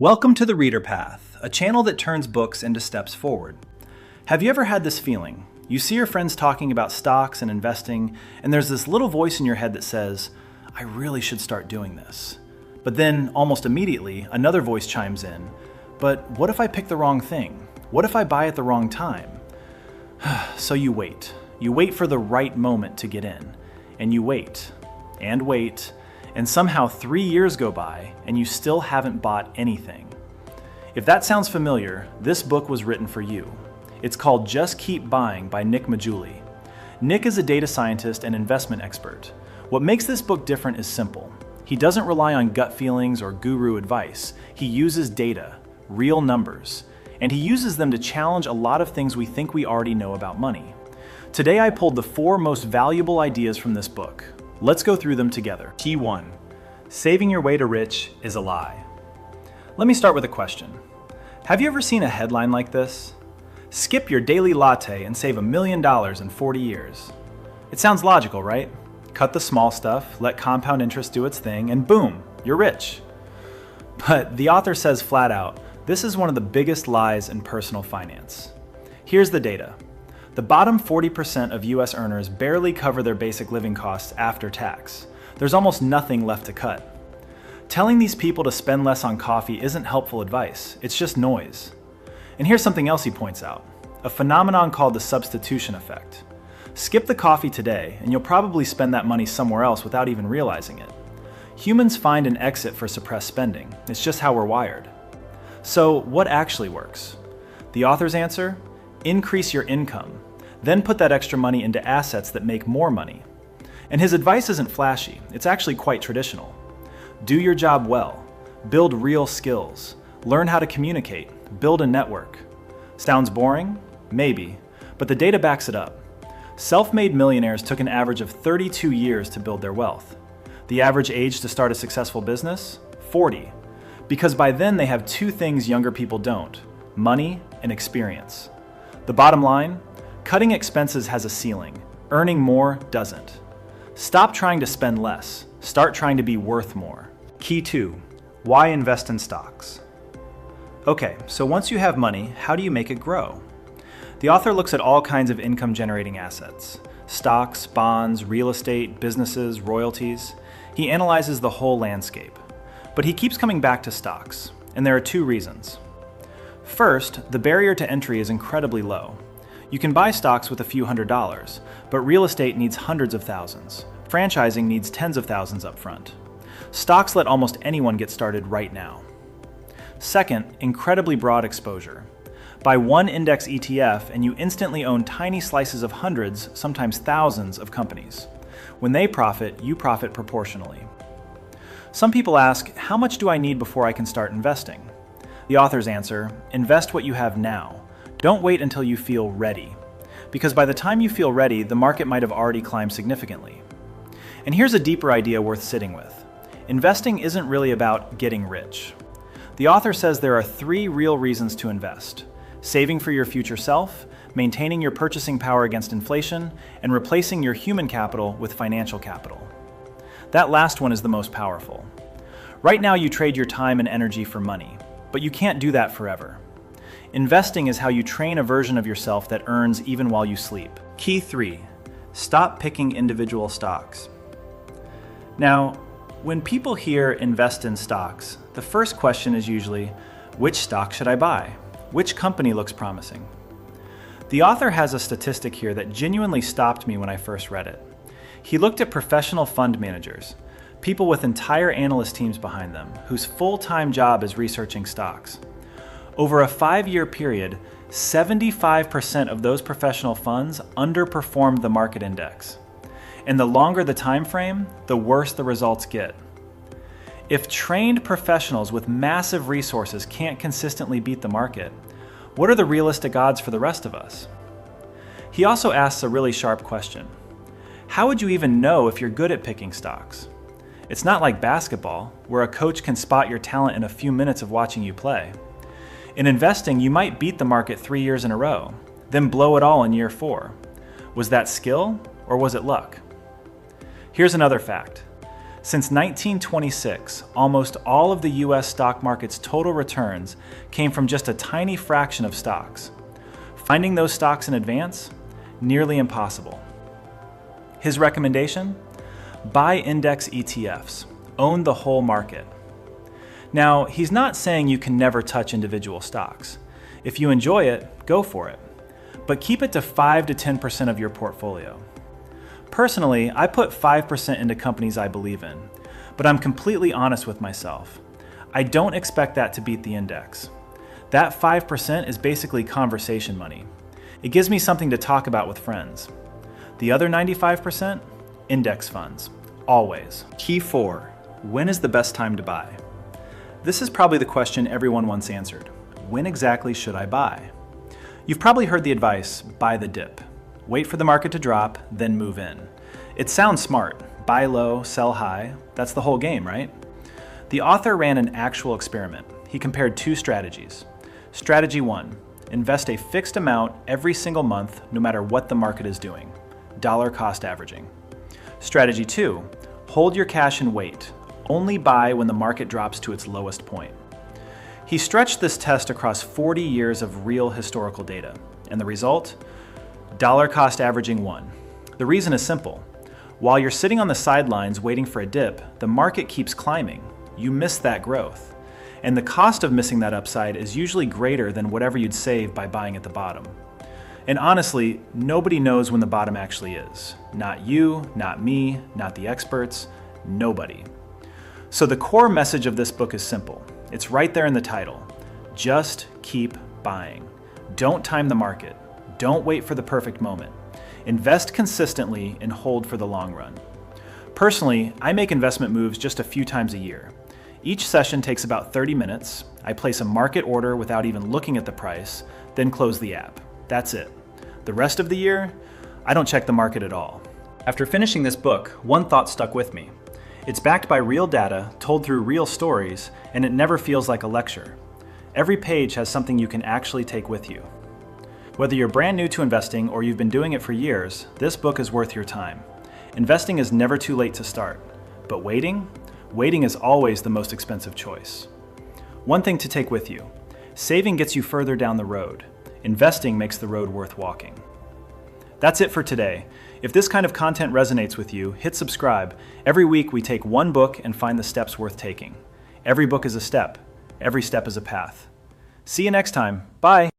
Welcome to the Reader Path, a channel that turns books into steps forward. Have you ever had this feeling? You see your friends talking about stocks and investing, and there's this little voice in your head that says, I really should start doing this. But then, almost immediately, another voice chimes in, but what if I pick the wrong thing? What if I buy at the wrong time? So you wait. You wait for the right moment to get in. And you wait, and somehow 3 years go by and you still haven't bought anything. If that sounds familiar, this book was written for you. It's called Just Keep Buying by Nick Maggiulli. Nick is a data scientist and investment expert. What makes this book different is simple. He doesn't rely on gut feelings or guru advice. He uses data, real numbers, and he uses them to challenge a lot of things we think we already know about money. Today I pulled the 4 most valuable ideas from this book. Let's go through them together. Key 1. Saving your way to rich is a lie. Let me start with a question. Have you ever seen a headline like this? Skip your daily latte and save $1 million in 40 years. It sounds logical, right? Cut the small stuff, let compound interest do its thing, and boom, you're rich. But the author says flat out, this is one of the biggest lies in personal finance. Here's the data. The bottom 40% of US earners barely cover their basic living costs after tax. There's almost nothing left to cut. Telling these people to spend less on coffee isn't helpful advice, it's just noise. And here's something else he points out, a phenomenon called the substitution effect. Skip the coffee today, and you'll probably spend that money somewhere else without even realizing it. Humans find an exit for suppressed spending, it's just how we're wired. So what actually works? The author's answer? Increase your income, then put that extra money into assets that make more money. And his advice isn't flashy, it's actually quite traditional. Do your job well, build real skills, learn how to communicate, build a network. Sounds boring? Maybe, but the data backs it up. Self-made millionaires took an average of 32 years to build their wealth. The average age to start a successful business? 40. Because by then they have 2 things younger people don't, money and experience. The bottom line, cutting expenses has a ceiling. Earning more doesn't. Stop trying to spend less. Start trying to be worth more. Key 2, why invest in stocks? Okay, so once you have money, how do you make it grow? The author looks at all kinds of income-generating assets. Stocks, bonds, real estate, businesses, royalties. He analyzes the whole landscape. But he keeps coming back to stocks, and there are 2 reasons. First, the barrier to entry is incredibly low. You can buy stocks with a few $100s, but real estate needs hundreds of thousands. Franchising needs tens of thousands up front. Stocks let almost anyone get started right now. Second, incredibly broad exposure. Buy one index ETF and you instantly own tiny slices of hundreds, sometimes thousands of companies. When they profit, you profit proportionally. Some people ask, how much do I need before I can start investing? The author's answer, invest what you have now. Don't wait until you feel ready. Because by the time you feel ready, the market might have already climbed significantly. And here's a deeper idea worth sitting with. Investing isn't really about getting rich. The author says there are 3 real reasons to invest. Saving for your future self, maintaining your purchasing power against inflation, and replacing your human capital with financial capital. That last one is the most powerful. Right now you trade your time and energy for money. But you can't do that forever. Investing is how you train a version of yourself that earns even while you sleep. Key 3, stop picking individual stocks. Now, when people hear invest in stocks, the first question is usually, which stock should I buy? Which company looks promising? The author has a statistic here that genuinely stopped me when I first read it. He looked at professional fund managers, people with entire analyst teams behind them, whose full-time job is researching stocks. Over a 5-year period, 75% of those professional funds underperformed the market index. And the longer the time frame, the worse the results get. If trained professionals with massive resources can't consistently beat the market, what are the realistic odds for the rest of us? He also asks a really sharp question. How would you even know if you're good at picking stocks? It's not like basketball, where a coach can spot your talent in a few minutes of watching you play. In investing, you might beat the market 3 years in a row, then blow it all in year 4. Was that skill, or was it luck? Here's another fact. Since 1926, almost all of the US stock market's total returns came from just a tiny fraction of stocks. Finding those stocks in advance? Nearly impossible. His recommendation? Buy index ETFs. Own the whole market. Now, he's not saying you can never touch individual stocks. If you enjoy it, go for it. But keep it to 5 to 10% of your portfolio. Personally, I put 5% into companies I believe in, but I'm completely honest with myself. I don't expect that to beat the index. That 5% is basically conversation money. It gives me something to talk about with friends. The other 95%? Index funds. Always. Key 4. When is the best time to buy? This is probably the question everyone wants answered. When exactly should I buy? You've probably heard the advice, buy the dip. Wait for the market to drop, then move in. It sounds smart. Buy low, sell high. That's the whole game, right? The author ran an actual experiment. He compared 2 strategies. Strategy 1, invest a fixed amount every single month, no matter what the market is doing. Dollar cost averaging. Strategy 2, hold your cash and wait. Only buy when the market drops to its lowest point. He stretched this test across 40 years of real historical data. And the result? Dollar cost averaging won. The reason is simple. While you're sitting on the sidelines waiting for a dip, the market keeps climbing. You miss that growth. And the cost of missing that upside is usually greater than whatever you'd save by buying at the bottom. And honestly, nobody knows when the bottom actually is. Not you, not me, not the experts, nobody. So the core message of this book is simple. It's right there in the title. Just keep buying. Don't time the market. Don't wait for the perfect moment. Invest consistently and hold for the long run. Personally, I make investment moves just a few times a year. Each session takes about 30 minutes. I place a market order without even looking at the price, then close the app. That's it. The rest of the year, I don't check the market at all. After finishing this book, one thought stuck with me. It's backed by real data, told through real stories, and it never feels like a lecture. Every page has something you can actually take with you. Whether you're brand new to investing or you've been doing it for years, this book is worth your time. Investing is never too late to start, but waiting is always the most expensive choice. One thing to take with you, saving gets you further down the road. Investing makes the road worth walking. That's it for today. If this kind of content resonates with you, hit subscribe. Every week we take one book and find the steps worth taking. Every book is a step. Every step is a path. See you next time. Bye.